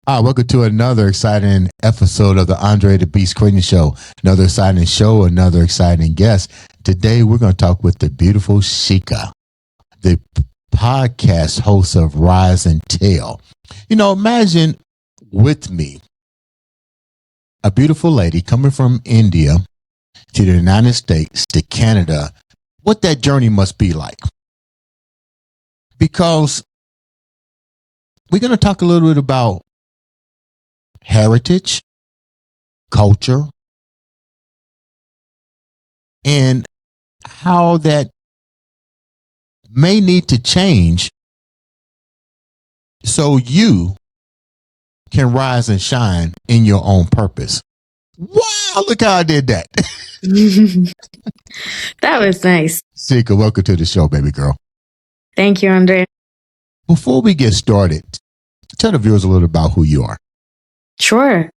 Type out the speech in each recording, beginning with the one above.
Welcome to another exciting episode of the Andre the Beast Creighton Show. Another exciting show, another exciting guest. Today, we're going to talk with the beautiful Sheekha, the podcast host of Rise and Tell. You know, imagine with me a beautiful lady coming from India to the United States to Canada, what that journey must be like. Because we're going to talk a little bit about heritage, culture, and how that may need to change so you can rise and shine in your own purpose. Wow, look how I did that. That was nice. Sheekha, welcome to the show, baby girl. Thank you, Andre. Before we get started, tell the viewers a little about who you are. Sure.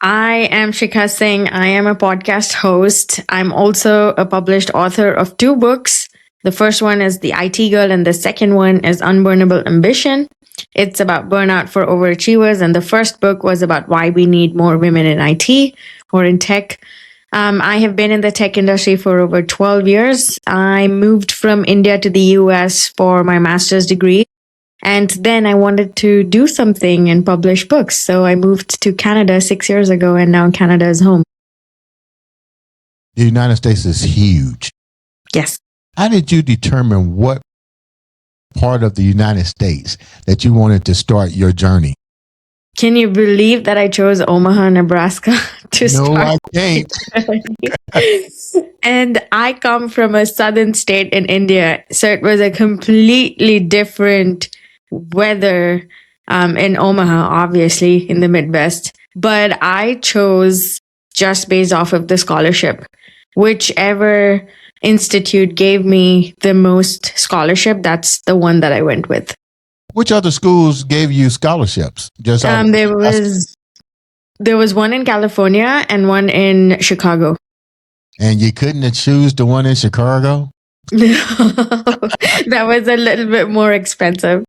I am Sheekha Singh. I am a podcast host. I'm also a published author of 2 books. The first one is The IT Girl, and the second one is Unburnable Ambition. It's about burnout for overachievers. And the first book was about why we need more women in IT or in tech. I have been in the tech industry for over 12 years. I moved from India to the US for my master's degree. And then I wanted to do something and publish books. So I moved to Canada 6 years ago, and now Canada is home. The United States is huge. Yes. How did you determine what part of the United States that you wanted to start your journey? Can you believe that I chose Omaha, Nebraska to start? No, I can't. And I come from a southern state in India. So it was a completely different weather in Omaha, obviously, in the Midwest. But I chose just based off of the scholarship. Whichever institute gave me the most scholarship, that's the one that I went with. Which other schools gave you scholarships? Just there was one in California and one in Chicago. And you couldn't choose the one in Chicago? That was a little bit more expensive.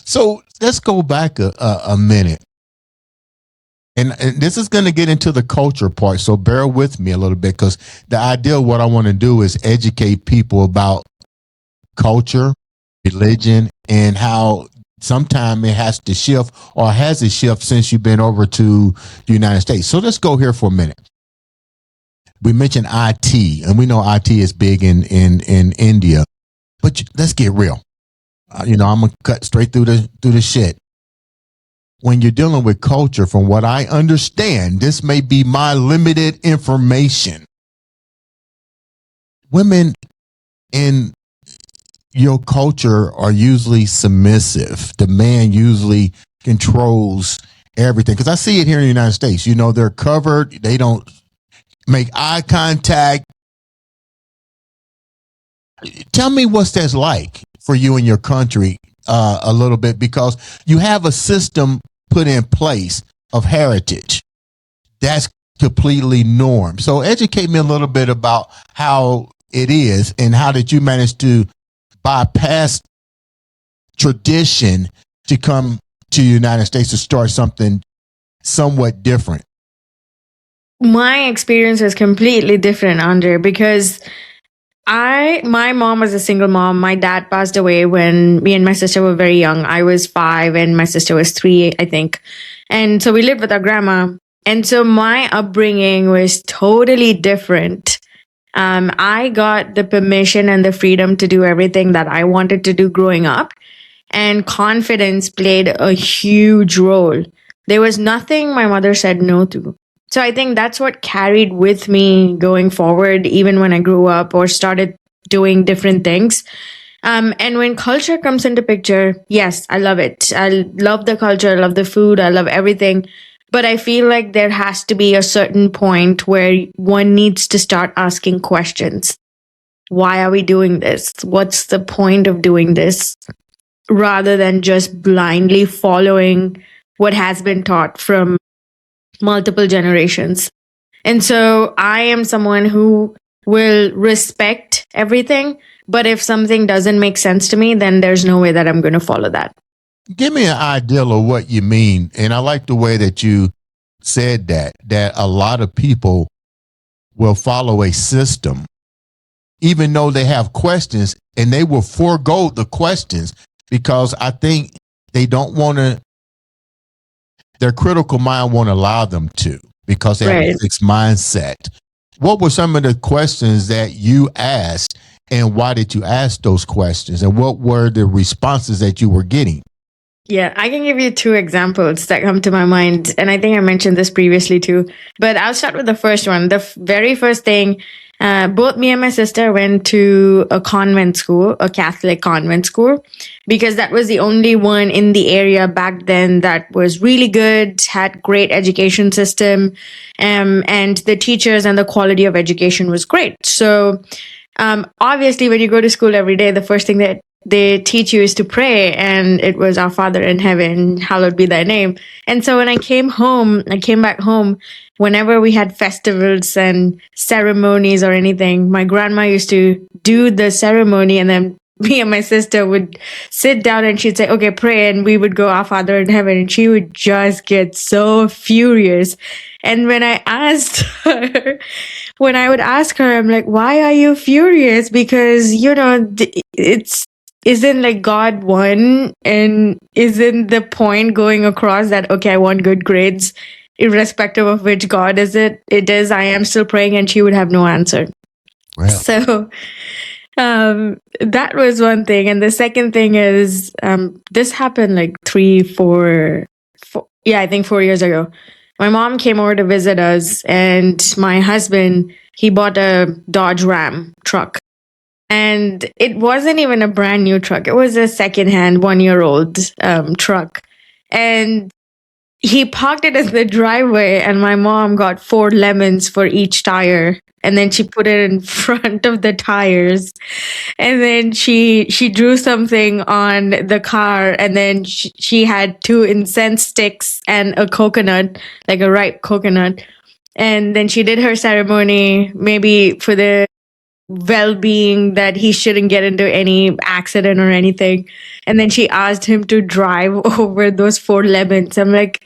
So let's go back a minute. And this is going to get into the culture part. So bear with me a little bit, because the idea of what I want to do is educate people about culture, religion, and how sometimes it has to shift, or has it shift since you've been over to the United States. So let's go here for a minute. We mentioned IT, and we know IT is big in India, but let's get real. I'm gonna cut straight through the shit. When you're dealing with culture, from what I understand, this may be my limited information. Women in your culture are usually submissive. The man usually controls everything. Because I see it here in the United States. They're covered. They don't make eye contact. Tell me what's that's like for you in your country a little bit, because you have a system put in place of heritage that's completely norm. So educate me a little bit about how it is, and how did you manage to bypass tradition to come to the United States to start something somewhat different? My experience is completely different, Andre, because my mom was a single mom. My dad passed away when me and my sister were very young. I was 5 and my sister was 3, I think. And so we lived with our grandma. And so my upbringing was totally different. I got the permission and the freedom to do everything that I wanted to do growing up. And confidence played a huge role. There was nothing my mother said no to. So I think that's what carried with me going forward, even when I grew up or started doing different things. And when culture comes into picture, yes, I love it. I love the culture, I love the food, I love everything. But I feel like there has to be a certain point where one needs to start asking questions. Why are we doing this? What's the point of doing this? Rather than just blindly following what has been taught from multiple generations. And so I am someone who will respect everything, but if something doesn't make sense to me, then there's no way that I'm going to follow that. Give me an idea of what you mean. And I like the way that you said that a lot of people will follow a system, even though they have questions, and they will forego the questions because I think they don't want to, their critical mind won't allow them to because they have a fixed mindset. What were some of the questions that you asked, and why did you ask those questions, and what were the responses that you were getting? Yeah, I can give you 2 examples that come to my mind. And I think I mentioned this previously too. But I'll start with the first one. The very first thing, both me and my sister went to a convent school, a Catholic convent school, because that was the only one in the area back then that was really good, had great education system, and the teachers and the quality of education was great. So obviously, when you go to school every day, the first thing that they teach you is to pray, and it was Our Father in heaven, hallowed be thy name. And so when I came back home, whenever we had festivals and ceremonies or anything, my grandma used to do the ceremony, and then me and my sister would sit down and she'd say, okay, pray. And we would go, Our Father in heaven. And she would just get so furious. And when I asked her, when I would ask her, I'm like, why are you furious? Because, isn't like God one, and isn't the point going across that, okay, I want good grades, irrespective of which God it is, I am still praying, and she would have no answer. Wow. So that was one thing. And the second thing is, this happened like 4 years ago. My mom came over to visit us, and my husband, he bought a Dodge Ram truck. And it wasn't even a brand new truck. It was a secondhand 1-year-old truck. And he parked it in the driveway, and my mom got 4 lemons for each tire. And then she put it in front of the tires. And then she drew something on the car. And then she had 2 incense sticks and a coconut, like a ripe coconut. And then she did her ceremony, maybe for the well-being that he shouldn't get into any accident or anything. And then she asked him to drive over those 4 lemons. I'm like,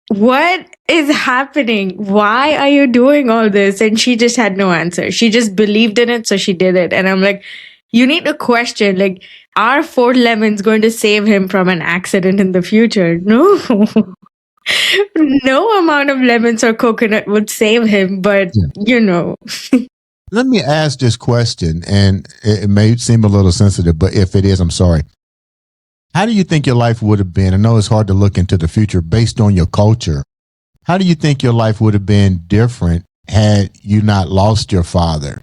what is happening? Why are you doing all this? And she just had no answer. She just believed in it, so she did it. And I'm like, you need to question, like, are 4 lemons going to save him from an accident in the future? No. No amount of lemons or coconut would save him, but Let me ask this question, and it may seem a little sensitive, but if it is, I'm sorry. How do you think your life would have been? I know it's hard to look into the future based on your culture. How do you think your life would have been different had you not lost your father?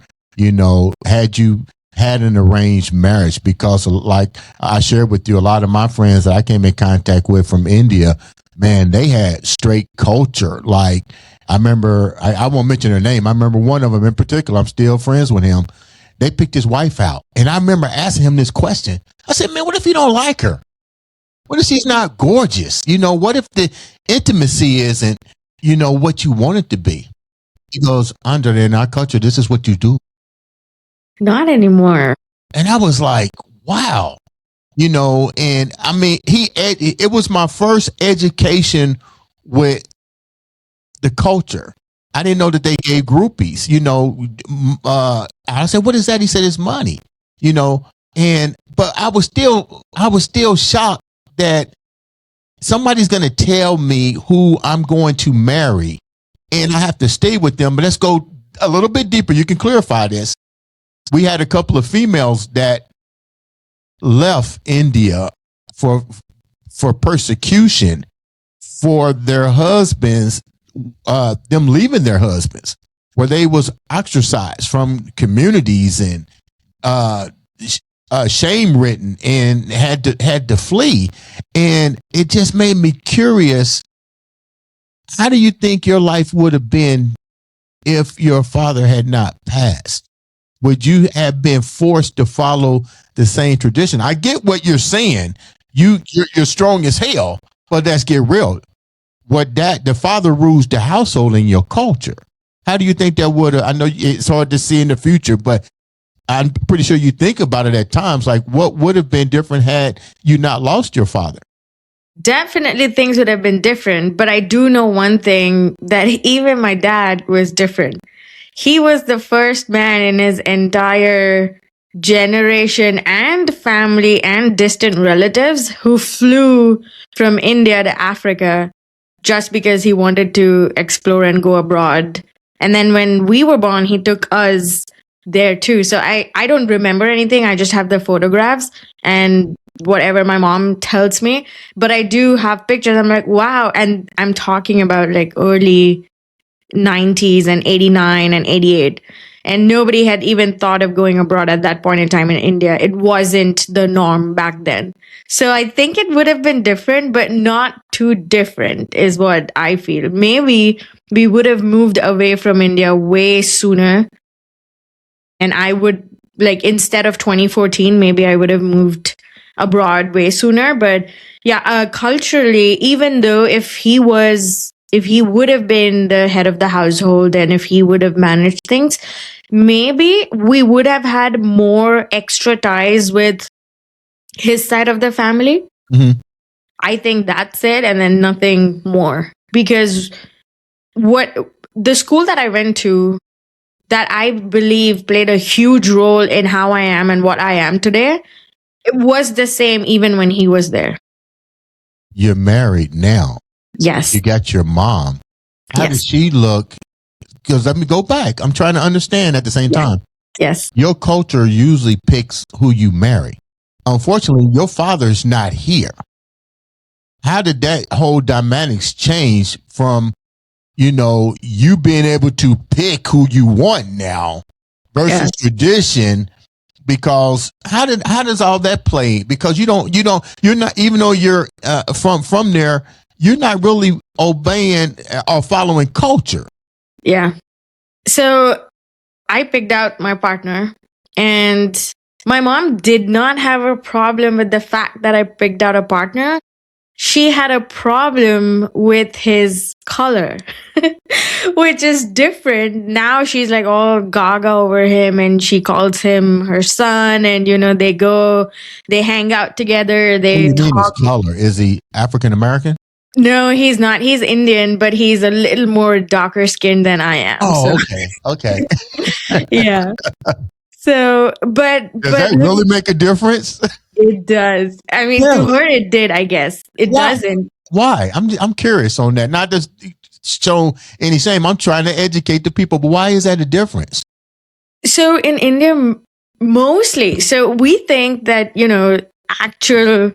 Had you had an arranged marriage? Because like I shared with you, a lot of my friends that I came in contact with from India, man, they had straight culture. Like, I remember, I won't mention her name. I remember one of them in particular. I'm still friends with him. They picked his wife out. And I remember asking him this question. I said, man, what if you don't like her? What if she's not gorgeous? What if the intimacy isn't, what you want it to be? He goes, under in our culture, this is what you do. Not anymore. And I was like, wow. And I mean, it was my first education with the culture. I didn't know that they gave groupies, I said, what is that? He said, it's money, but I was still shocked that somebody's going to tell me who I'm going to marry and I have to stay with them. But let's go a little bit deeper. You can clarify this. We had a couple of females that left India for persecution for their husbands, them leaving their husbands, where they was ostracized from communities and shame written and had to flee. And it just made me curious. How do you think your life would have been if your father had not passed? Would you have been forced to follow the same tradition? I get what you're saying. You're strong as hell, But let's get real. The father rules the household in your culture. How do you think that would have? I know it's hard to see in the future, but I'm pretty sure you think about it at times. Like, what would have been different had you not lost your father? Definitely things would have been different, but I do know one thing, that even my dad was different. He was the first man in his entire generation and family and distant relatives who flew from India to Africa just because he wanted to explore and go abroad. And then when we were born, he took us there too. So I don't remember anything. I just have the photographs and whatever my mom tells me. But I do have pictures. I'm like, wow. And I'm talking about like early 90s and 89 and 88. And nobody had even thought of going abroad at that point in time in India. It wasn't the norm back then. So I think it would have been different, but not too different is what I feel. Maybe we would have moved away from India way sooner. And I would, like, instead of 2014, maybe I would have moved abroad way sooner. But yeah, culturally, even though if he would have been the head of the household and if he would have managed things, maybe we would have had more extra ties with his side of the family. Mm-hmm. I think that's it. And then nothing more. Because the school that I went to, that I believe played a huge role in how I am and what I am today, it was the same even when he was there. You're married now. Yes. You got your mom. How does she look? Because let me go back. I'm trying to understand at the same time. Yes. Your culture usually picks who you marry. Unfortunately, your father's not here. How did that whole dynamics change from, you being able to pick who you want now versus tradition? Because how does all that play? Because you're not, even though you're from there, you're not really obeying or following culture. Yeah. So I picked out my partner, and my mom did not have a problem with the fact that I picked out a partner. She had a problem with his color, which is different. Now she's like all gaga over him, and she calls him her son, and they hang out together. What do They you mean his talk. color? Is he African American? No, he's not. He's Indian, but he's a little more darker skinned than I am. Oh, so. okay. Yeah. So, Does that really make a difference? It does. I mean, to her, it did, I guess. It doesn't. Why? I'm curious on that. Not to show any shame. I'm trying to educate the people, but why is that a difference? So in India, mostly, so we think that, actual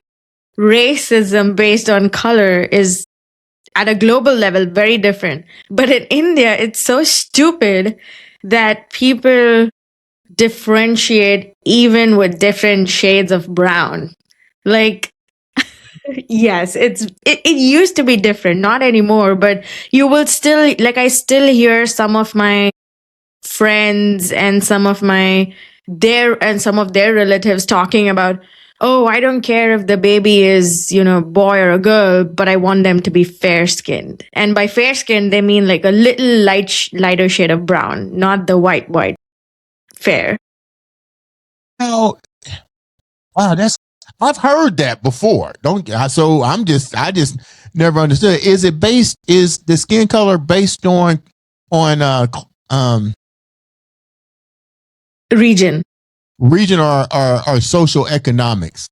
racism based on color is at a global level very different. But in India, it's so stupid that people differentiate even with different shades of brown. Like, yes, it used to be different, not anymore, but you will still, like, I still hear some of my friends and some of their relatives talking about, oh, I don't care if the baby is, boy or a girl, but I want them to be fair skinned. And by fair skinned, they mean like a little lighter shade of brown, not the white fair. No. Wow, I've heard that before. I just never understood. Is the skin color based on Region or social economics?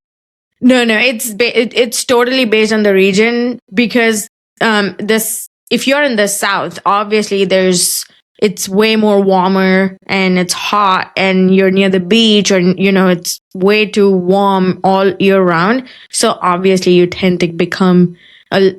No, it's totally based on the region, because if you're in the south, obviously it's way more warmer and it's hot and you're near the beach, or it's way too warm all year round. So obviously you tend to become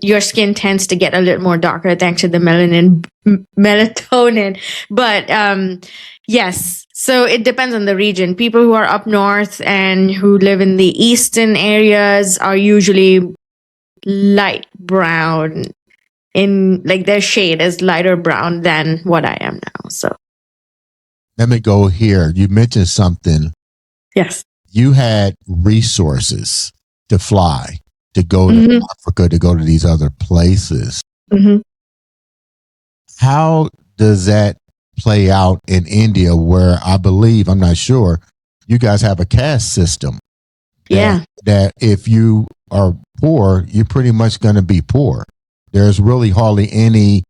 your skin tends to get a little more darker thanks to the melatonin. But yes, so it depends on the region. People who are up north and who live in the eastern areas are usually light brown, in like their shade is lighter brown than what I am now. So let me go here. You mentioned something. Yes. You had resources to fly to go to Mm-hmm. Africa, to go to these other places. Mm-hmm. How does that play out in India, where I believe, I'm not sure, you guys have a caste system Yeah. that if you are poor, you're pretty much going to be poor. There's really hardly any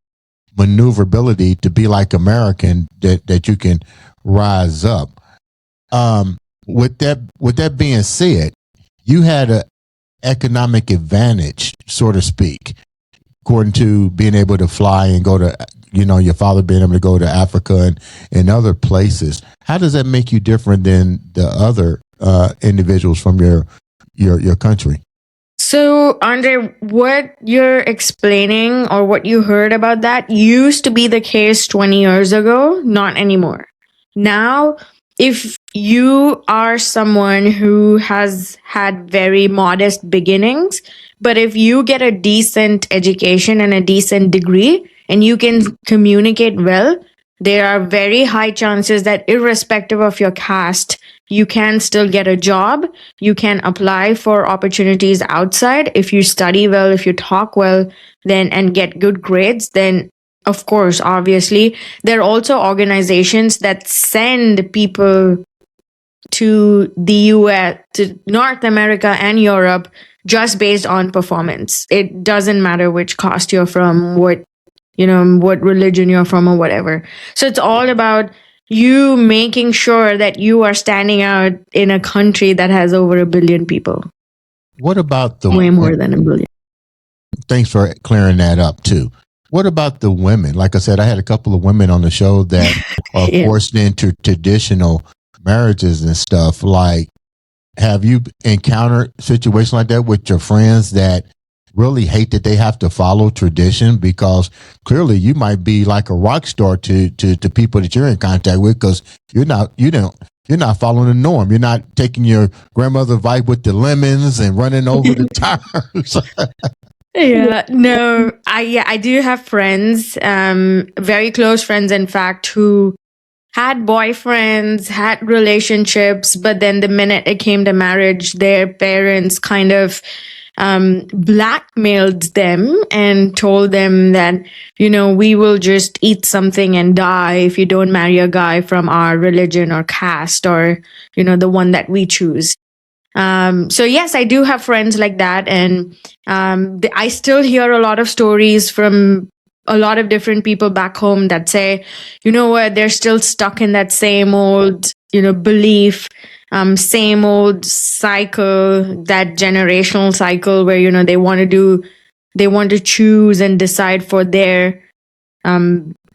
maneuverability to be like American that you can rise up. With that being said, you had an economic advantage, so to speak, according to being able to fly and go to, your father being able to go to Africa and other places. How does that make you different than the other individuals from your country? So, Andre, what you're explaining or what you heard about that used to be the case 20 years ago, not anymore. Now, if you are someone who has had very modest beginnings, but if you get a decent education and a decent degree and you can communicate well, there are very high chances that, irrespective of your caste, you can still get a job. You can apply for opportunities outside. If you study well, if you talk well, then and get good grades, then of course, obviously, there are also organizations that send people to the US, to North America and Europe, just based on performance. It doesn't matter which caste you're from, what religion you're from, or whatever. So it's all about you making sure that you are standing out in a country that has over 1 billion people. What about the Way more than 1 billion. Thanks for clearing that up too. What about the women? Like I said, I had a couple of women on the show that are Yeah. forced into traditional marriages and stuff. Like, have you encountered situations like that with your friends that really hate that they have to follow tradition? Because clearly you might be like a rock star to people that you're in contact with, because you're not following the norm. You're not taking your grandmother vibe with the lemons and running over the tires. Yeah, no, I do have friends, very close friends, in fact, who had boyfriends, had relationships, but then the minute it came to marriage, their parents kind of blackmailed them and told them that, we will just eat something and die if you don't marry a guy from our religion or caste, or, the one that we choose. So yes, I do have friends like that, and I still hear a lot of stories from a lot of different people back home that say, you know what, they're still stuck in that same old, belief, same old cycle, that generational cycle where, they want to choose and decide for their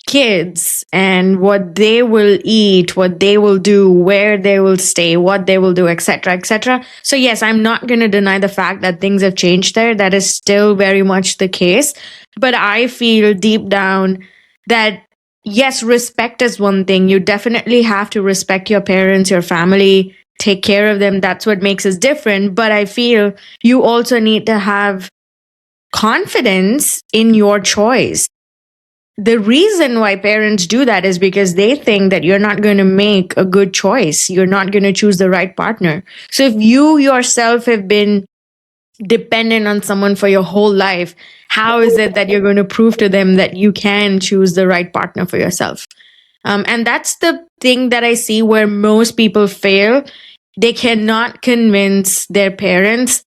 kids and what they will eat, what they will do, where they will stay, what they will do, etc., etc. So yes, I'm not going to deny the fact that things have changed there. That is still very much the case. But I feel deep down that yes, respect is one thing. You definitely have to respect your parents, your family, take care of them. That's what makes us different. But I feel you also need to have confidence in your choice. The reason why parents do that is because they think that you're not going to make a good choice. You're not going to choose the right partner. So if you yourself have been dependent on someone for your whole life, how is it that you're going to prove to them that you can choose the right partner for yourself? And that's the thing that I see where most people fail. They cannot convince their parents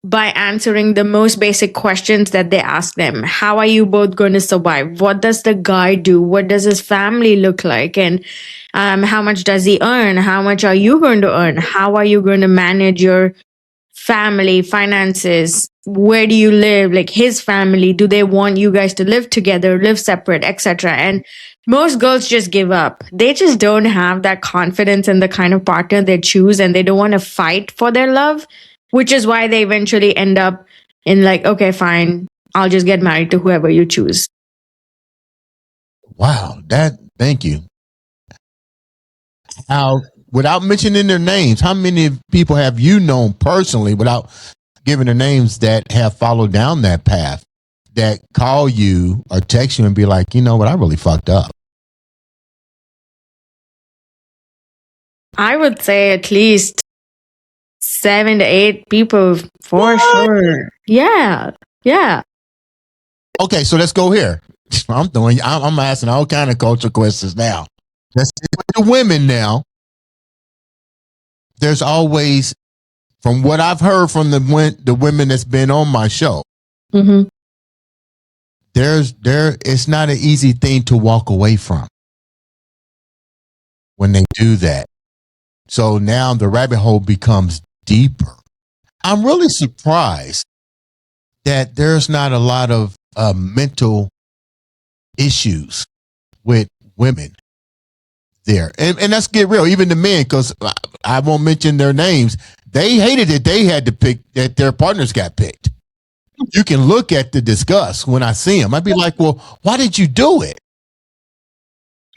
by answering the most basic questions that they ask them. How are you both going to survive? What does the guy do? What does his family look like? And how much does he earn? How much are you going to earn? How are you going to manage your family, finances? Where do you live? Like his family, do they want you guys to live together, live separate, etc.? And most girls just give up. They just don't have that confidence in the kind of partner they choose, and they don't want to fight for their love, which is why they eventually end up in like, okay, fine, I'll just get married to whoever you choose. Wow, thank you. How, without mentioning their names, how many people have you known personally, without giving their names, that have followed down that path, that call you or text you and be like, you know what, I really fucked up? I would say at least 7 to 8 people for sure. Yeah. Yeah. Okay, so let's go here. I'm asking all kind of culture questions now. Let's stick with the women now. There's always, from what I've heard from the women that's been on my show, Mm-hmm. it's not an easy thing to walk away from when they do that. So now the rabbit hole becomes deeper. I'm really surprised that there's not a lot of mental issues with women there. And let's get real, even the men, because I won't mention their names. They hated it. They had to pick that their partners got picked. You can look at the disgust when I see them. I'd be like, well, why did you do it?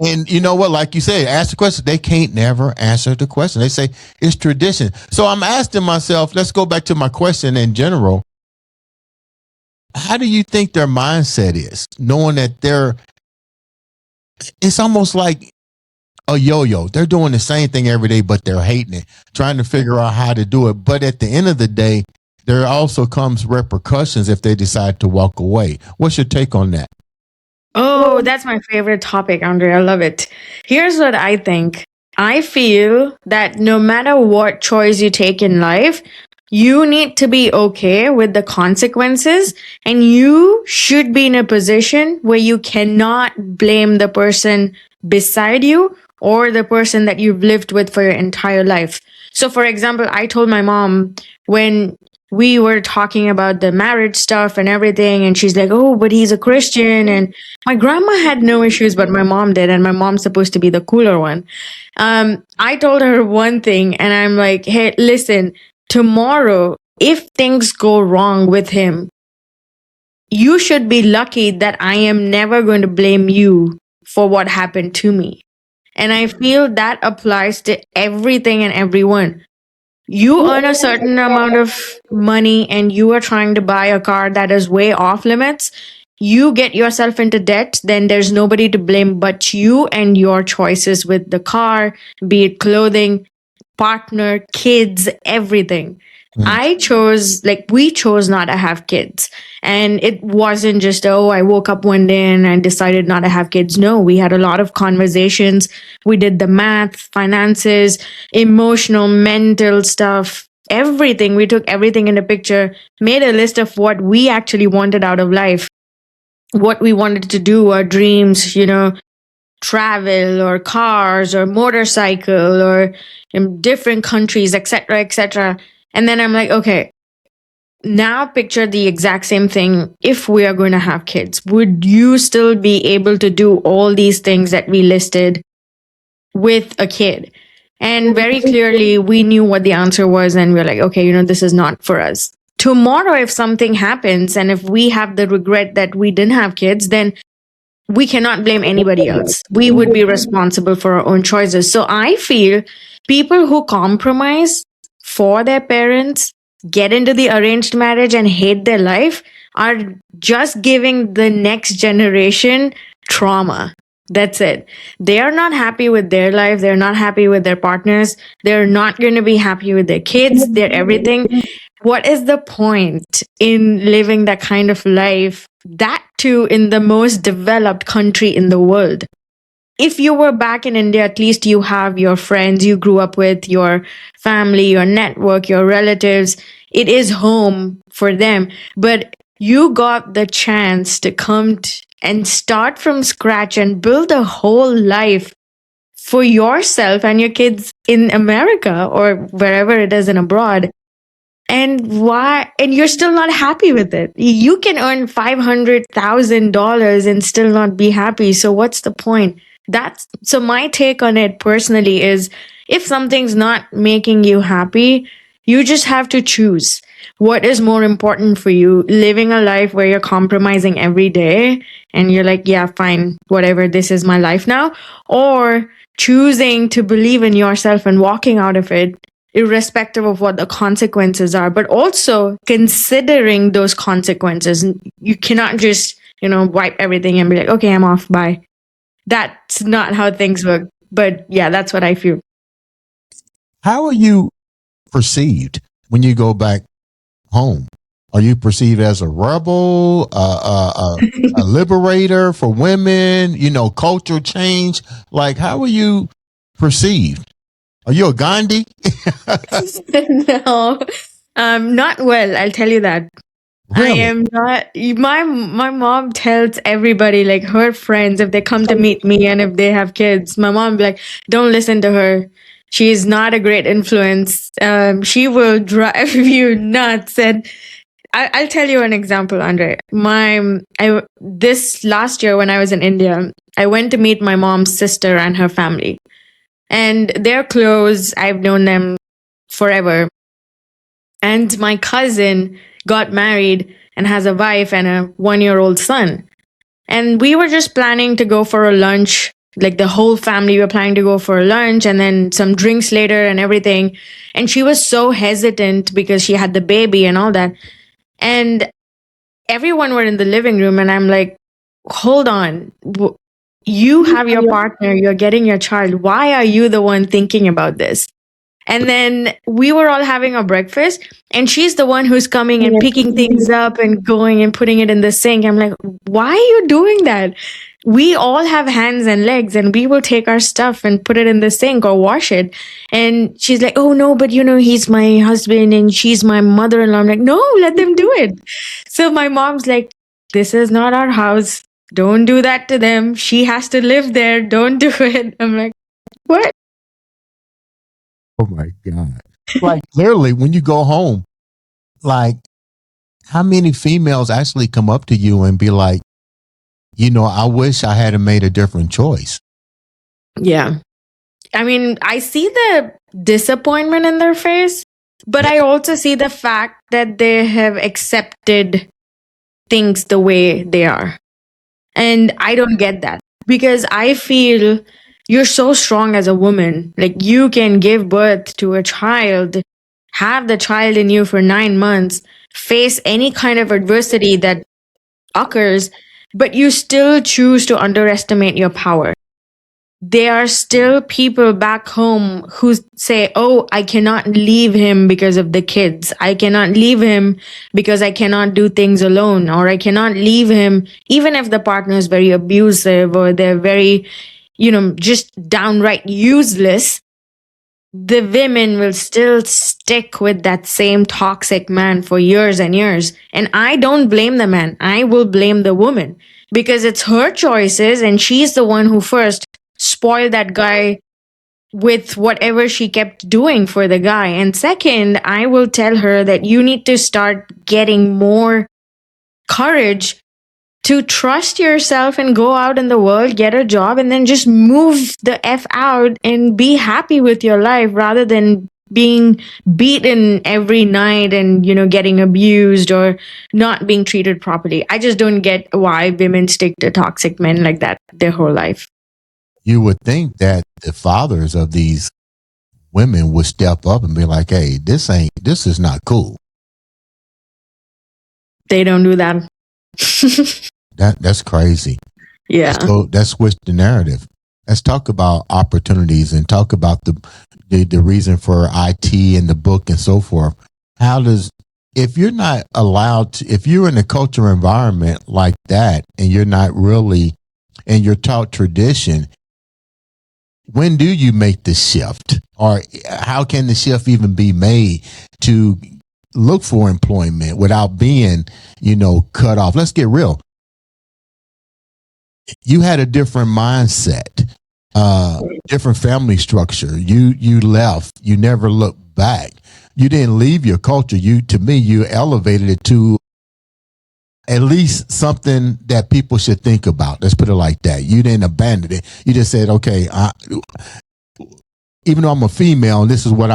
And you know what? Like you said, ask the question. They can't never answer the question. They say it's tradition. So I'm asking myself, let's go back to my question in general. How do you think their mindset is, knowing that it's almost like a yo-yo. They're doing the same thing every day, but they're hating it, trying to figure out how to do it. But at the end of the day, there also comes repercussions if they decide to walk away. What's your take on that? Oh, that's my favorite topic, Andre. I love it. Here's what I think. I feel that no matter what choice you take in life, you need to be okay with the consequences, and you should be in a position where you cannot blame the person beside you or the person that you've lived with for your entire life. So, for example, I told my mom when we were talking about the marriage stuff and everything, and she's like, oh, but he's a Christian. And my grandma had no issues, but my mom did, and my mom's supposed to be the cooler one. I told her one thing, and I'm like, hey, listen, tomorrow, if things go wrong with him, you should be lucky that I am never going to blame you for what happened to me. And I feel that applies to everything and everyone. You earn a certain amount of money and you are trying to buy a car that is way off limits. You get yourself into debt, then there's nobody to blame but you and your choices with the car, be it clothing, partner, kids, everything. We chose not to have kids. And it wasn't just, oh, I woke up one day and I decided not to have kids. No, we had a lot of conversations. We did the math, finances, emotional, mental stuff, everything. We took everything into picture, made a list of what we actually wanted out of life, what we wanted to do, our dreams, travel or cars or motorcycle or in different countries, etc., etc. And then I'm like, okay, now picture the exact same thing. If we are going to have kids, would you still be able to do all these things that we listed with a kid? And very clearly, we knew what the answer was, and we're like, okay, this is not for us. Tomorrow, if something happens and if we have the regret that we didn't have kids, then we cannot blame anybody else. We would be responsible for our own choices. So I feel people who compromise for their parents, get into the arranged marriage and hate their life are just giving the next generation trauma. That's it. They are not happy with their life. They're not happy with their partners. They're not going to be happy with their kids, their everything. What is the point in living that kind of life? That too in the most developed country in the world. If you were back in India, at least you have your friends you grew up with, your family, your network, your relatives. It is home for them. But you got the chance to come and start from scratch and build a whole life for yourself and your kids in America or wherever it is in abroad. And why? And you're still not happy with it. You can earn $500,000 and still not be happy. So what's the point? So my take on it personally is if something's not making you happy, you just have to choose what is more important for you. Living a life where you're compromising every day and you're like, yeah, fine, whatever, this is my life now. Or choosing to believe in yourself and walking out of it, irrespective of what the consequences are, but also considering those consequences. You cannot just, wipe everything and be like, okay, I'm off, bye. That's not how things work. But yeah, that's what I feel. How are you perceived? when you go back home? Are you perceived as a rebel, a liberator for women? Culture change. Like, how are you perceived? Are you a Gandhi? No, not well. I'll tell you that. I Really? am not. My mom tells everybody, like her friends, if they come to meet me and if they have kids, my mom be like, "Don't listen to her. She is not a great influence. She will drive you nuts." And I'll tell you an example, Andre. This last year when I was in India, I went to meet my mom's sister and her family, and they're close. I've known them forever. And my cousin got married and has a wife and a 1-year-old son. And we were just planning to go for a lunch. Like the whole family were planning to go for a lunch and then some drinks later and everything. And she was so hesitant because she had the baby and all that. And everyone were in the living room and I'm like, hold on. You have your partner, you're getting your child. Why are you the one thinking about this? And then we were all having our breakfast, and she's the one who's coming and picking things up and going and putting it in the sink. I'm like, why are you doing that? We all have hands and legs, and we will take our stuff and put it in the sink or wash it. And she's like, oh, no, but he's my husband and she's my mother in law. I'm like, no, let them do it. So my mom's like, this is not our house. Don't do that to them. She has to live there. Don't do it. I'm like, what? Oh my God. Like literally when you go home, like how many females actually come up to you and be like, I wish I had made a different choice. Yeah. I mean, I see the disappointment in their face, but I also see the fact that they have accepted things the way they are. And I don't get that because I feel you're so strong as a woman. Like you can give birth to a child, have the child in you for 9 months, face any kind of adversity that occurs, but you still choose to underestimate your power. There are still people back home who say, oh, I cannot leave him because of the kids. I cannot leave him because I cannot do things alone, or I cannot leave him even if the partner is very abusive or they're very, just downright useless. The women will still stick with that same toxic man for years and years. And I don't blame the man. I will blame the woman because it's her choices and she's the one who first spoiled that guy with whatever she kept doing for the guy. And second, I will tell her that you need to start getting more courage to trust yourself and go out in the world, get a job, and then just move the F out and be happy with your life rather than being beaten every night and, getting abused or not being treated properly. I just don't get why women stick to toxic men like that their whole life. You would think that the fathers of these women would step up and be like, hey, this is not cool. They don't do that. That's crazy. Yeah. So let's switch the narrative. Let's talk about opportunities and talk about the reason for IT and the book and so forth. If you're not allowed to, if you're in a cultural environment like that and you're not really, and you're taught tradition, when do you make the shift? Or how can the shift even be made to look for employment without being, cut off? Let's get real. You had a different mindset, different family structure. You left. You never looked back. You didn't leave your culture. You elevated it to at least something that people should think about. Let's put it like that. You didn't abandon it. You just said, okay, even though I'm a female and this is what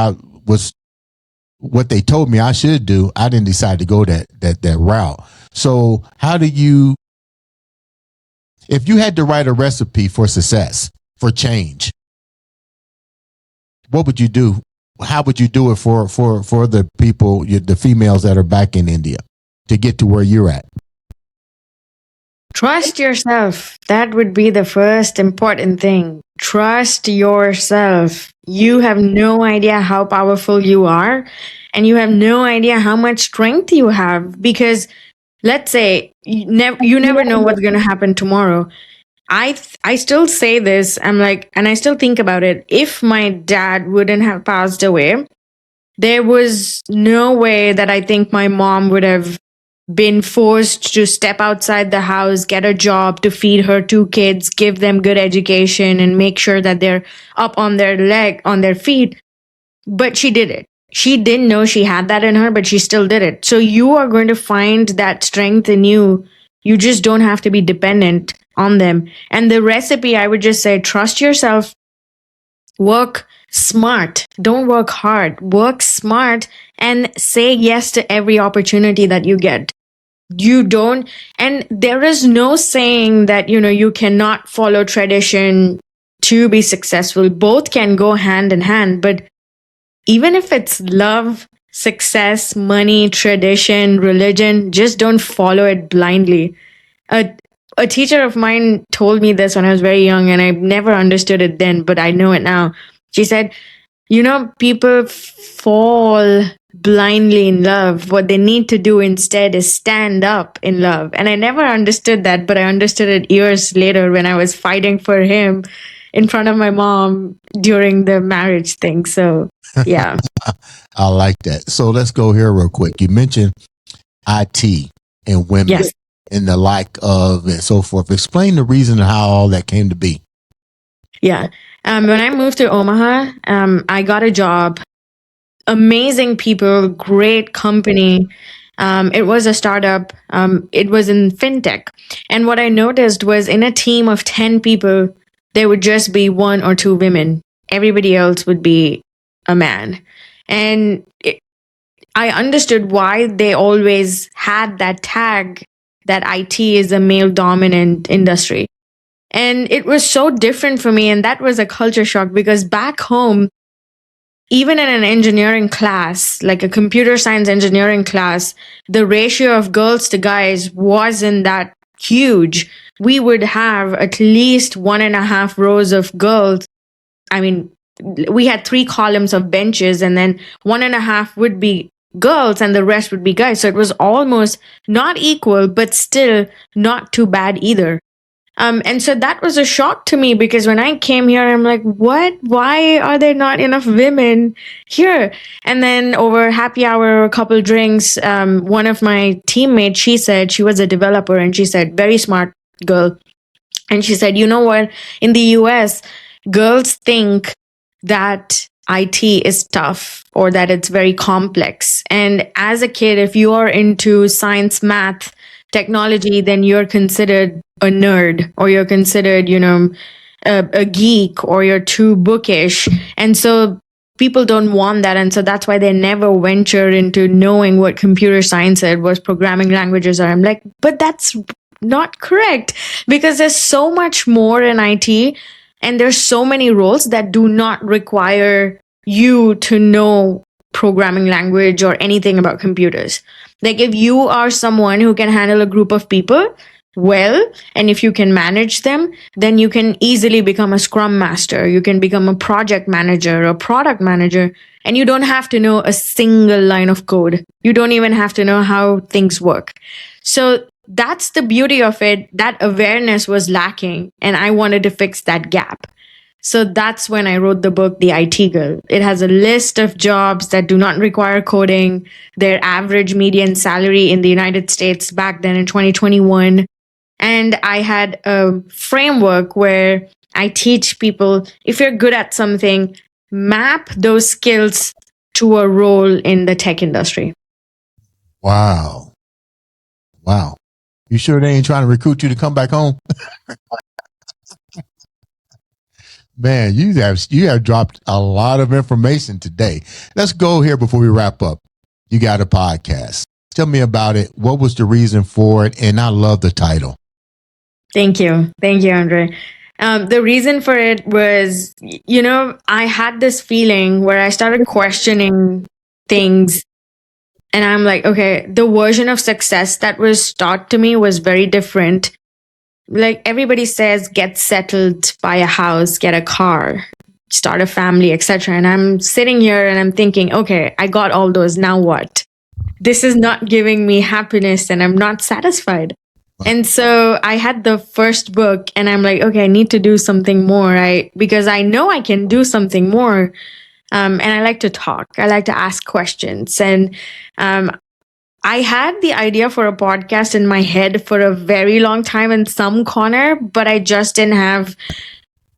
they told me I should do, I didn't decide to go that route. So how do you, if you had to write a recipe for success, for change, what would you do? How would you do it for the people, the females that are back in India to get to where you're at? Trust yourself. That would be the first important thing. Trust yourself. You have no idea how powerful you are, and you have no idea how much strength you have, because let's say you never know what's going to happen tomorrow. I still say this. I'm like, and I still think about it. If my dad wouldn't have passed away, there was no way that I think my mom would have been forced to step outside the house, get a job to feed her two kids, give them good education, and make sure that they're up on their feet. But she did it. She didn't know she had that in her, but she still did it. So you are going to find that strength in you. You just don't have to be dependent on them. And the recipe, I would just say, trust yourself, work smart, don't work hard, work smart, and say yes to every opportunity that you get. You don't, and there is no saying that, you cannot follow tradition to be successful. Both can go hand in hand, but even if it's love, success, money, tradition, religion, just don't follow it blindly. A, a teacher of mine told me this when I was very young, and I never understood it then, but I know it now. She said, people fall blindly in love. What they need to do instead is stand up in love. And I never understood that, but I understood it years later when I was fighting for him in front of my mom during the marriage thing. So, yeah. I like that. So let's go here real quick. You mentioned IT and women, Yes. and the like of and so forth. Explain the reason how all that came to be. Yeah. When I moved to Omaha, I got a job. Amazing people, great company. It was a startup. It was in fintech. And what I noticed was in a team of 10 people, there would just be one or two women. Everybody else would be a man. And I understood why they always had that tag that IT is a male dominant industry. And it was so different for me. And that was a culture shock because back home, even in an engineering class, like a computer science engineering class, the ratio of girls to guys wasn't that huge. We would have at least 1.5 rows of girls. I mean, we had 3 columns of benches, and then 1.5 would be girls and the rest would be guys. So it was almost not equal, but still not too bad either. And so that was a shock to me because when I came here, I'm like, what? Why are there not enough women here? And then over happy hour, a couple drinks, one of my teammates, she said, she was a developer, and she said, very smart girl. And she said, you know what? In the US, girls think that IT is tough or that it's very complex. And as a kid, if you are into science, math, technology, then you're considered a nerd, or you're considered, a geek, or you're too bookish. And so people don't want that. And so that's why they never venture into knowing what computer science is, what programming languages are. I'm like, but that's not correct, because there's so much more in IT, and there's so many roles that do not require you to know programming language or anything about computers. Like if you are someone who can handle a group of people well, and if you can manage them, then you can easily become a scrum master. You can become a project manager, a product manager, and you don't have to know a single line of code. You don't even have to know how things work. So that's the beauty of it. That awareness was lacking, and I wanted to fix that gap. So that's when I wrote the book, The IT Girl. It has a list of jobs that do not require coding, their average median salary in the United States back then in 2021. And I had a framework where I teach people, if you're good at something, map those skills to a role in the tech industry. Wow. Wow. You sure they ain't trying to recruit you to come back home? Man, you have dropped a lot of information today. Let's go here before we wrap up. You got a podcast. Tell me about it. What was the reason for it? And I love the title. Thank you. Thank you, Andre. The reason for it was, I had this feeling where I started questioning things. And I'm like, okay, the version of success that was taught to me was very different. like everybody says, get settled, buy a house, get a car, start a family, etc. And I'm sitting here and I'm thinking, okay, I got all those. Now what? This is not giving me happiness and I'm not satisfied. And so I had the first book and I'm like, okay, I need to do something more. Because I know I can do something more. And I like to talk. I like to ask questions. And I had the idea for a podcast in my head for a very long time in some corner, but I just didn't have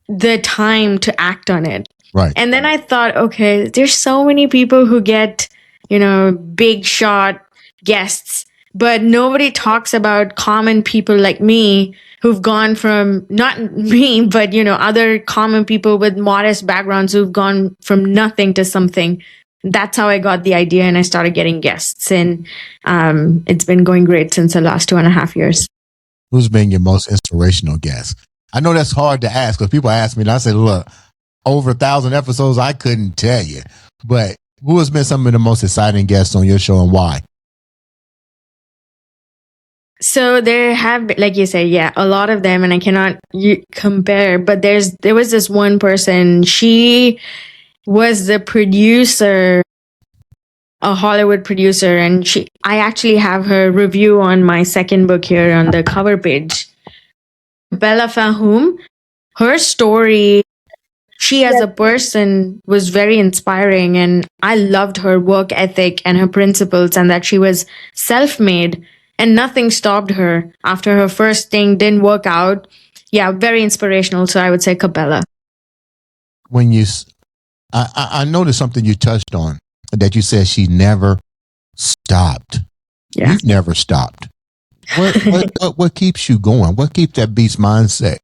the time to act on it. Right. And then I thought, okay, there's so many people who get, big shot guests, but nobody talks about common people like me who've gone from, not me, but, other common people with modest backgrounds who've gone from nothing to something. That's how I got the idea and I started getting guests. And it's been going great since the last 2.5 years. Who's been your most inspirational guest? I know that's hard to ask because people ask me and I say, look, over 1,000 episodes, I couldn't tell you. But who has been some of the most exciting guests on your show and why? So there have, like you said, a lot of them, and I cannot compare. But there was this one person. She was the producer, a Hollywood producer, and I actually have her review on my second book here on the cover page. Bella Fahum, her story, she as a person was very inspiring, and I loved her work ethic and her principles, and that she was self-made and nothing stopped her after her first thing didn't work out. Yeah, very inspirational. So I would say Cabela. When I noticed something you touched on, that you said she never stopped. Yeah. You've never stopped. What keeps you going? What keeps that beast mindset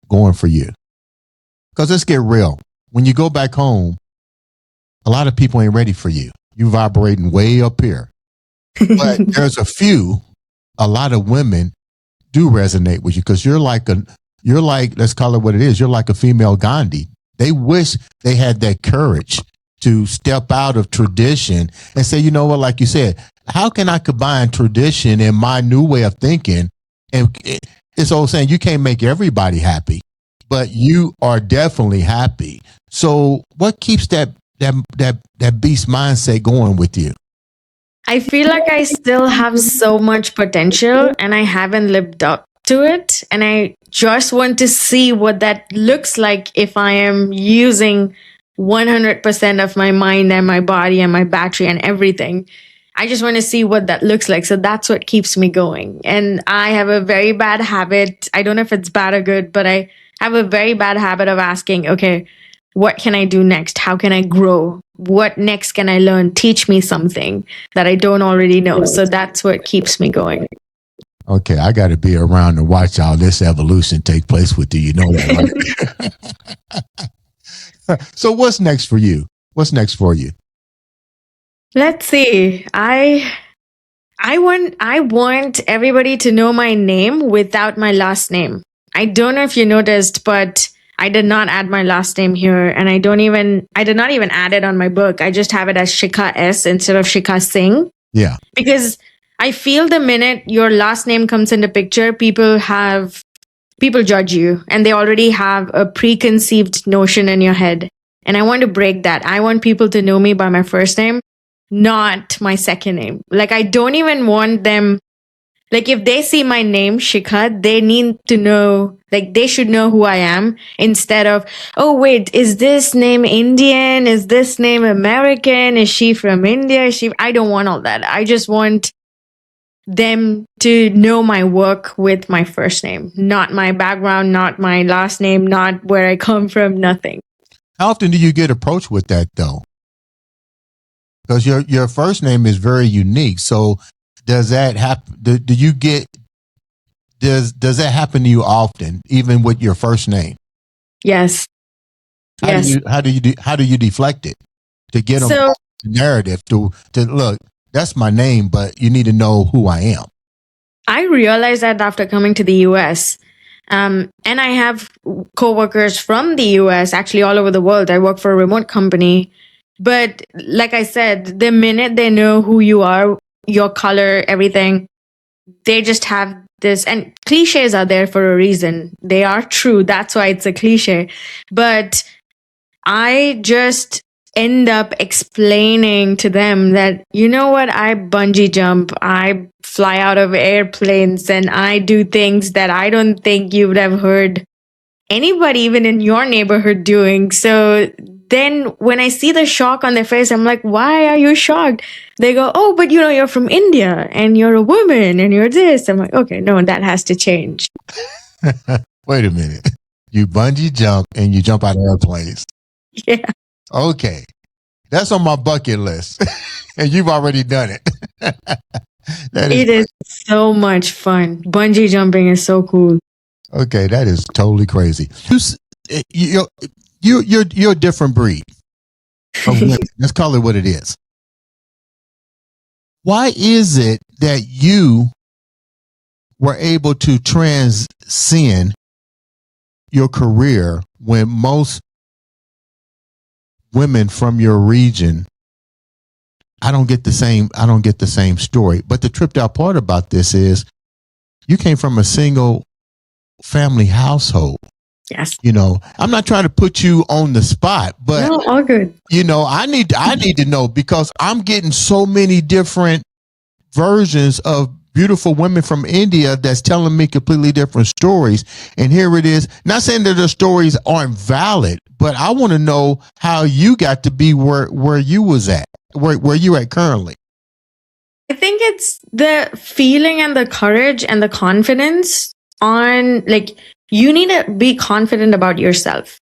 going for you? Because let's get real. When you go back home, a lot of people ain't ready for you. You vibrating way up here. But there's a lot of women do resonate with you because you're like, let's call it what it is. You're like a female Gandhi. They wish they had that courage to step out of tradition and say, you know what, like you said, how can I combine tradition and my new way of thinking? And it's old saying, you can't make everybody happy, but you are definitely happy. So what keeps that beast mindset going with you? I feel like I still have so much potential and I haven't lived up to it. And I just want to see what that looks like if I am using 100% of my mind and my body and my battery and everything. I just want to see what that looks like. So that's what keeps me going. And I have a very bad habit. I don't know if it's bad or good, but I have a very bad habit of asking, okay, what can I do next? How can I grow? What next can I learn? Teach me something that I don't already know. So that's what keeps me going. Okay, I got to be around to watch all this evolution take place with you. You know that, right? So what's next for you? What's next for you? Let's see. I want everybody to know my name without my last name. I don't know if you noticed, but I did not add my last name here, and I did not even add it on my book. I just have it as Sheekha S instead of Sheekha Singh. Yeah. Because I feel the minute your last name comes into picture, people judge you and they already have a preconceived notion in your head. And I want to break that. I want people to know me by my first name, not my second name. Like, I don't even want them, like, if they see my name, Sheekha, they need to know, like, they should know who I am instead of, oh, wait, is this name Indian? Is this name American? Is she from India? I don't want all that. I just want them to know my work with my first name, not my background, not my last name, not where I come from, nothing. How often do you get approached with that, though? Because your first name is very unique. So does that happen? Does that happen to you often, even with your first name? Yes. How do you deflect it to get them the narrative to look? That's my name, but you need to know who I am. I realized that after coming to the US. And I have coworkers from the US, actually all over the world. I work for a remote company. But like I said, the minute they know who you are, your color, everything, they just have this, and cliches are there for a reason. They are true. That's why it's a cliche. But I just end up explaining to them that, you know what, I bungee jump, I fly out of airplanes, and I do things that I don't think you would have heard anybody even in your neighborhood doing. So then when I see the shock on their face, I'm like, why are you shocked? They go, oh, but you're from India and you're a woman and you're this. I'm like, okay, no, that has to change. Wait a minute. You bungee jump and you jump out of airplanes. Yeah. Okay. That's on my bucket list. And you've already done it. It is so much fun. Bungee jumping is so cool. Okay, that is totally crazy. You're a different breed of women. Let's call it what it is. Why is it that you were able to transcend your career when most women from your region, I don't get the same story. But the tripped out part about this is you came from a single family household. Yes. I'm not trying to put you on the spot, but no, all good. I need to know, because I'm getting so many different versions of beautiful women from India that's telling me completely different stories. And here it is. Not saying that the stories aren't valid, but I want to know how you got to be where you was at, where you at currently. I think it's the feeling and the courage and the confidence on, like, you need to be confident about yourself.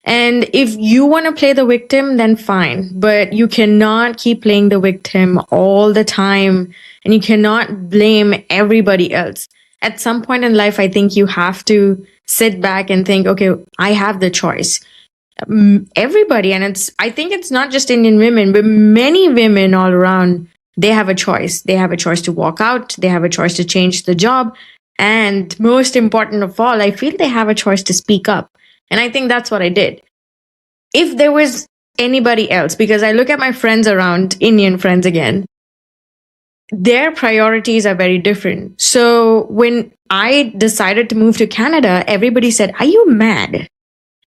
And if you want to play the victim, then fine. But you cannot keep playing the victim all the time. And you cannot blame everybody else. At some point in life, I think you have to sit back and think, okay, I have the choice. Everybody, and I think it's not just Indian women, but many women all around, they have a choice. They have a choice to walk out. They have a choice to change the job. And most important of all, I feel they have a choice to speak up. And I think that's what I did. If there was anybody else, because I look at my friends around, Indian friends again, their priorities are very different. So when I decided to move to Canada, everybody said, are you mad?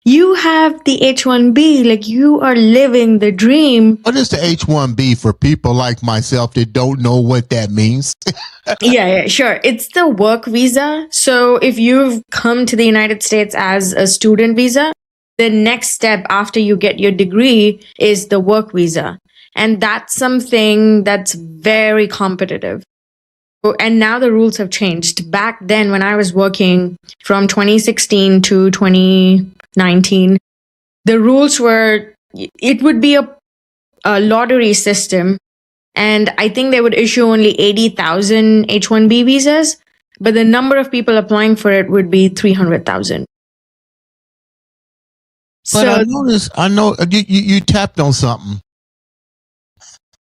You have the H-1B, like you are living the dream. What is the H-1B for people like myself that don't know what that means? Yeah, sure. It's the work visa. So if you've come to the United States as a student visa, the next step after you get your degree is the work visa. And that's something that's very competitive. And now the rules have changed. Back then, when I was working from 2016 to 2019, the rules were, it would be a lottery system. And I think they would issue only 80,000 H-1B visas, but the number of people applying for it would be 300,000. But I know you tapped on something.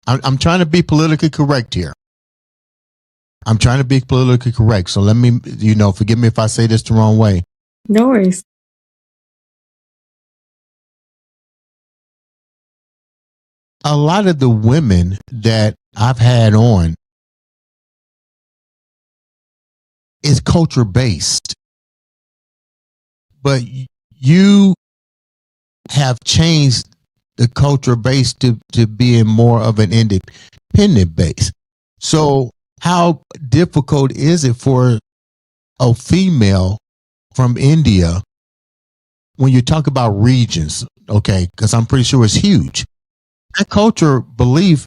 I'm trying to be politically correct here. So let me, forgive me if I say this the wrong way. No worries. A lot of the women that I've had on is culture based, but you have changed the culture base to being more of an independent base. So how difficult is it for a female from India when you talk about regions? Okay, because I'm pretty sure it's huge. That culture belief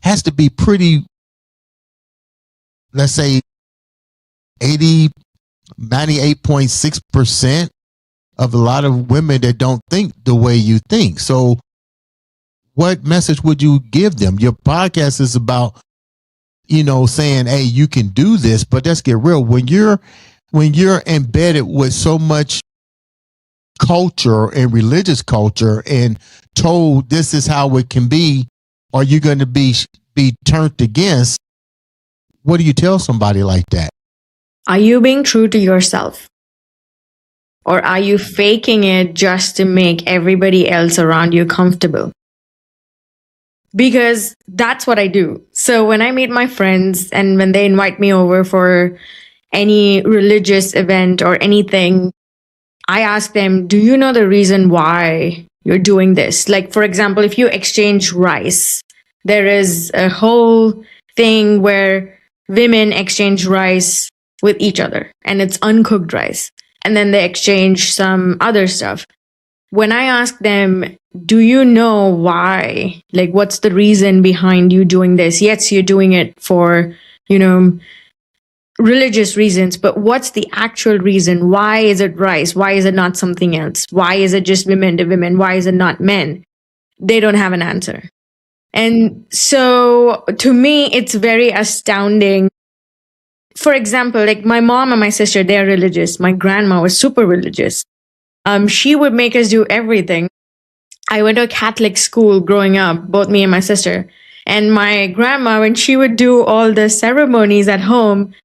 has to be pretty, let's say 98.6% of a lot of women that don't think the way you think. So what message would you give them? Your podcast is about, saying, hey, you can do this, but let's get real. When you're embedded with so much culture and religious culture and told this is how it can be, are you going to be turned against? What do you tell somebody like that? Are you being true to yourself? Or are you faking it just to make everybody else around you comfortable? Because that's what I do. So when I meet my friends and when they invite me over for any religious event or anything, I ask them, do you know the reason why you're doing this? Like, for example, if you exchange rice, there is a whole thing where women exchange rice with each other and it's uncooked rice. And then they exchange some other stuff. When I ask them, do you know why? Like, what's the reason behind you doing this? Yes, you're doing it for, religious reasons, but what's the actual reason? Why is it rice? Why is it not something else? Why is it just women to women? Why is it not men? They don't have an answer. And so to me, it's very astounding. For example, like my mom and my sister, they're religious. My grandma was super religious. She would make us do everything. I went to a Catholic school growing up, both me and my sister. And my grandma, when she would do all the ceremonies at home,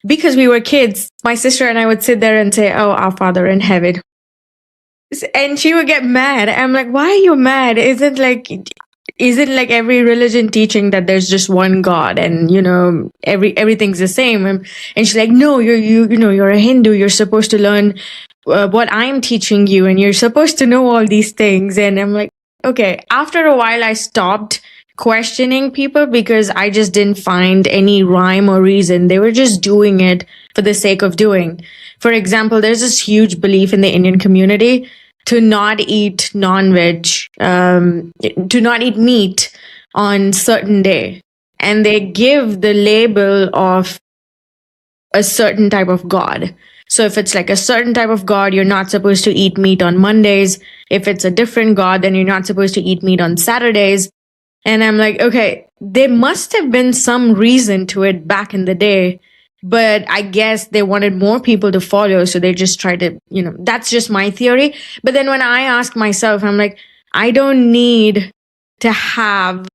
because we were kids, my sister and I would sit there and say, "Oh, our Father in heaven." And she would get mad. I'm like, "Why are you mad? Isn't like every religion teaching that there's just one God and everything's the same?" And she's like, "No, you're a Hindu. You're supposed to learn what I'm teaching you, and you're supposed to know all these things." And I'm like, okay. After a while, I stopped questioning people because I just didn't find any rhyme or reason. They were just doing it for the sake of doing. For example, there's this huge belief in the Indian community to not eat non-veg, to not eat meat on certain day. And they give the label of a certain type of God. So if it's like a certain type of God, you're not supposed to eat meat on Mondays. If it's a different God, then you're not supposed to eat meat on Saturdays. And I'm like, okay, there must have been some reason to it back in the day, but I guess they wanted more people to follow. So they just tried to, that's just my theory. But then when I ask myself, I'm like, I don't need to have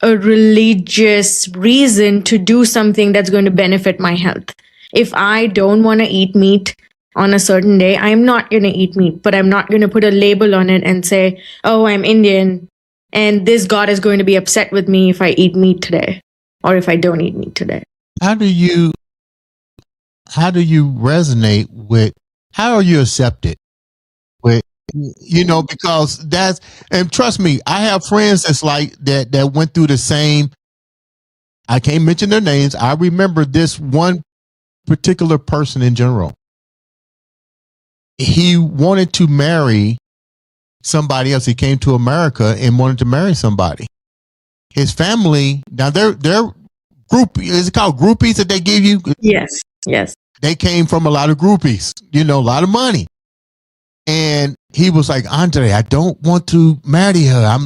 a religious reason to do something that's going to benefit my health. If I don't want to eat meat on a certain day, I'm not going to eat meat, but I'm not going to put a label on it and say, oh, I'm Indian, and this God is going to be upset with me if I eat meat today or if I don't eat meat today. How do you resonate with, how are you accepted with, because that's, and trust me, I have friends that's like that went through the same, I can't mention their names. I remember this one particular person in general. He wanted to marry somebody else. He came to America and wanted to marry somebody. His family, now they're group, is it called groupies that they give you? Yes. They came from a lot of groupies, a lot of money. And he was like, Andre, I don't want to marry her.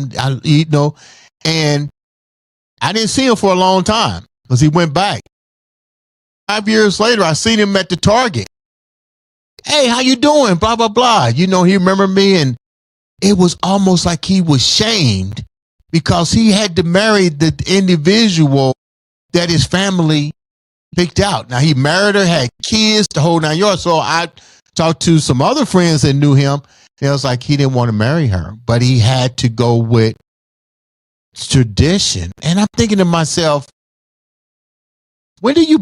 And I didn't see him for a long time because he went back. 5 years later, I seen him at the Target. Hey, how you doing? Blah, blah, blah. He remembered me, and it was almost like he was shamed because he had to marry the individual that his family picked out. Now, he married her, had kids, the whole 9 yards. So I talked to some other friends that knew him. It was like he didn't want to marry her, but he had to go with tradition. And I'm thinking to myself, when do you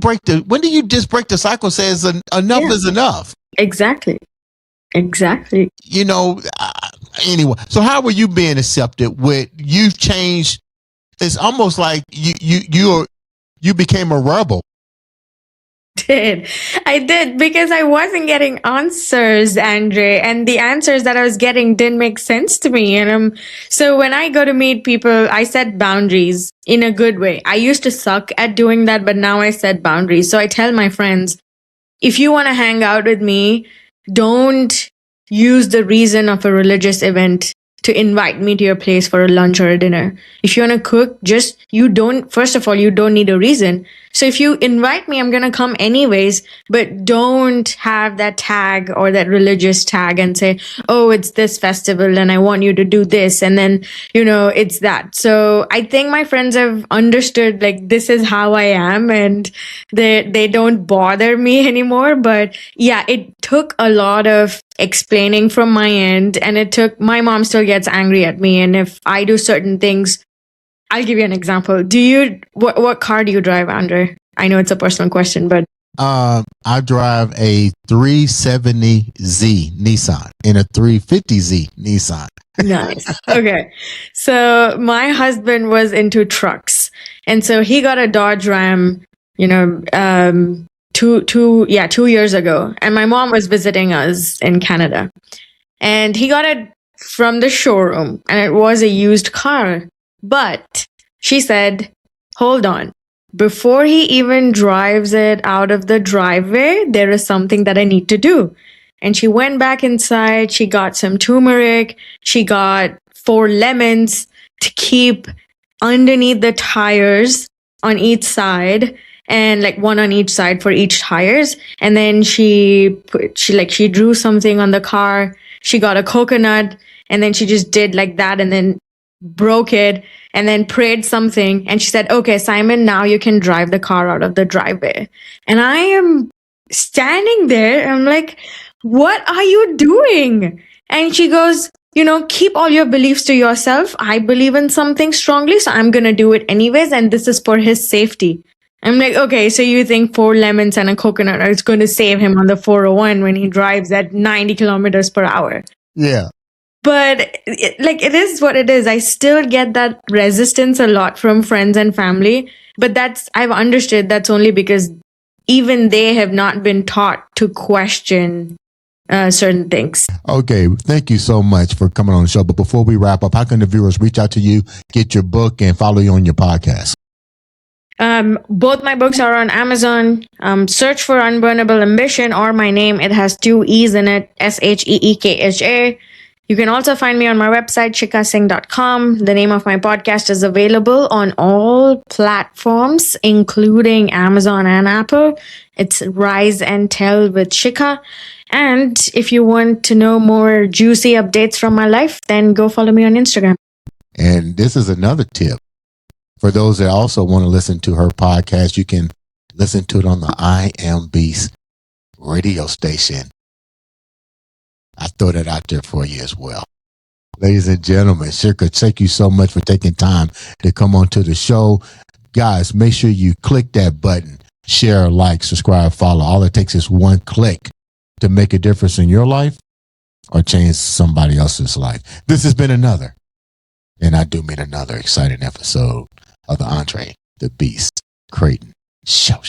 just break the cycle, says enough is enough? Exactly. Anyway, so how were you being accepted with, you've changed? It's almost like you became a rebel. I did because I wasn't getting answers, Andre, and the answers that I was getting didn't make sense to me. And so when I go to meet people, I set boundaries in a good way. I used to suck at doing that, but now I set boundaries. So I tell my friends, if you want to hang out with me, don't use the reason of a religious event to invite me to your place for a lunch or a dinner. If you want to cook, first of all, you don't need a reason. So if you invite me, I'm going to come anyways, but don't have that tag or that religious tag and say, oh, it's this festival and I want you to do this. And then, it's that. So I think my friends have understood, like, this is how I am, and they don't bother me anymore. But yeah, it took a lot of explaining from my end, and my mom still gets angry at me. And if I do certain things, I'll give you an example. What car do you drive, Andre? I know it's a personal question, but I drive a 370Z Nissan and a 350Z Nissan. Nice. Okay. So my husband was into trucks. And so he got a Dodge Ram, 2 years ago. And my mom was visiting us in Canada. And he got it from the showroom and it was a used car. But she said, hold on. Before he even drives it out of the driveway, there is something that I need to do. And she went back inside. She got some turmeric. She got 4 lemons to keep underneath the tires on each side, and like one on each side for each tires. And then she drew something on the car. She got a coconut, and then she just did like that, and then broke it, and then prayed something. And she said, "Okay, Simon, now you can drive the car out of the driveway." And I am standing there. I'm like, what are you doing? And she goes, keep all your beliefs to yourself. I believe in something strongly, so I'm going to do it anyways. And this is for his safety. I'm like, okay, so you think 4 lemons and a coconut is going to save him on the 401 when he drives at 90 kilometers per hour? Yeah. But it is what it is. I still get that resistance a lot from friends and family. But I've understood that's only because even they have not been taught to question certain things. Okay, thank you so much for coming on the show. But before we wrap up, how can the viewers reach out to you, get your book, and follow you on your podcast? Both my books are on Amazon. Search for Unburnable Ambition or my name. It has 2 E's in it, SHEEKHA. You can also find me on my website, sheekasingh.com. The name of my podcast is available on all platforms, including Amazon and Apple. It's Rise and Tell with Sheekha. And if you want to know more juicy updates from my life, then go follow me on Instagram. And this is another tip. For those that also want to listen to her podcast, you can listen to it on the I Am Beast radio station. I throw that out there for you as well. Ladies and gentlemen, Sheekha, thank you so much for taking time to come on to the show. Guys, make sure you click that button, share, like, subscribe, follow. All it takes is one click to make a difference in your life or change somebody else's life. This has been another, and I do mean another exciting episode of the Andre the Beast Creighton Show.